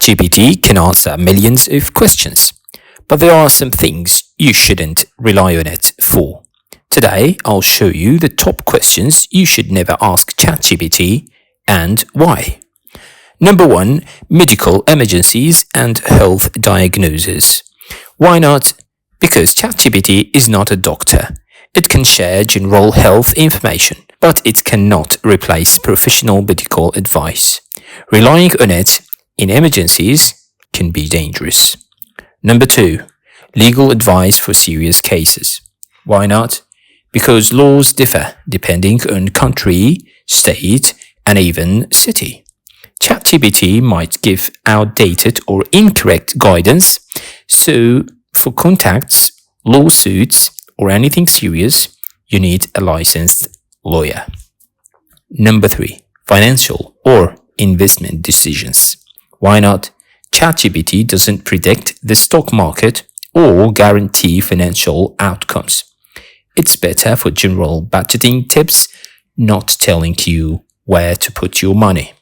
ChatGPT can answer millions of questions, but there are some things you shouldn't rely on it for. Today, I'll show you the top questions you should never ask ChatGPT and why. Number 1. Medical emergencies and health diagnosis. Why not? Because ChatGPT is not a doctor. It can share general health information, but it cannot replace professional medical advice. Relying on it in emergencies can be dangerous. Number 2. Legal advice for serious cases. Why not? Because laws differ depending on country, state, and even city. ChatGPT might give outdated or incorrect guidance, so for contacts, lawsuits, or anything serious, you need a licensed lawyer. Number 3. Financial or investment decisions. Why not? ChatGPT doesn't predict the stock market or guarantee financial outcomes. It's better for general budgeting tips, not telling you where to put your money.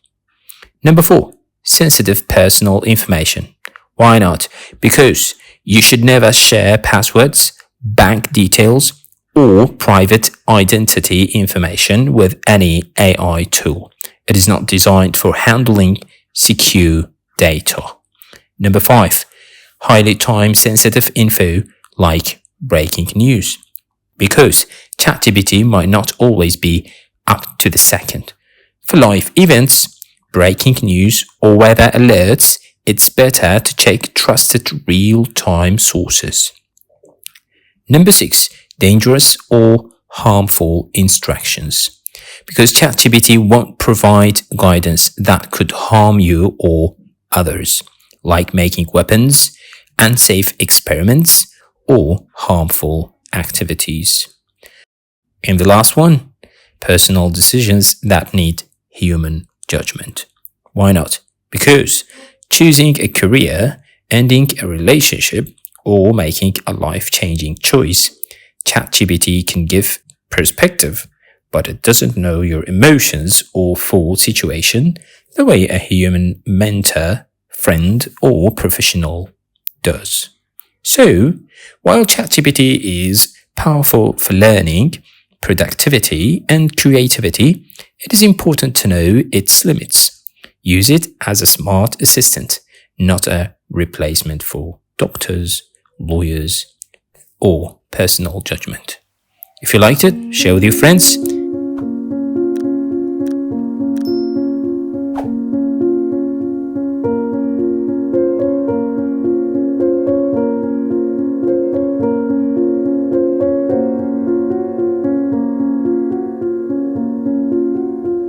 Number 4. Sensitive personal information. Why not? Because you should never share passwords, bank details, or private identity information with any AI tool. It is not designed for handling secure data. Number 5. Highly time-sensitive info like breaking news. Because ChatGPT might not always be up to the second. For live events, breaking news, or weather alerts, it's better to check trusted real-time sources. Number 6. Dangerous or harmful instructions. Because ChatGPT won't provide guidance that could harm you or others, like making weapons, unsafe experiments, or harmful activities. And the last one, personal decisions that need human judgment. Why not? Because choosing a career, ending a relationship, or making a life-changing choice, ChatGPT can give perspective, but it doesn't know your emotions or full situation the way a human mentor, friend, or professional does. So, while ChatGPT is powerful for learning, productivity, and creativity, it is important to know its limits. Use it as a smart assistant, not a replacement for doctors, lawyers, or personal judgment. If you liked it, share with your friends.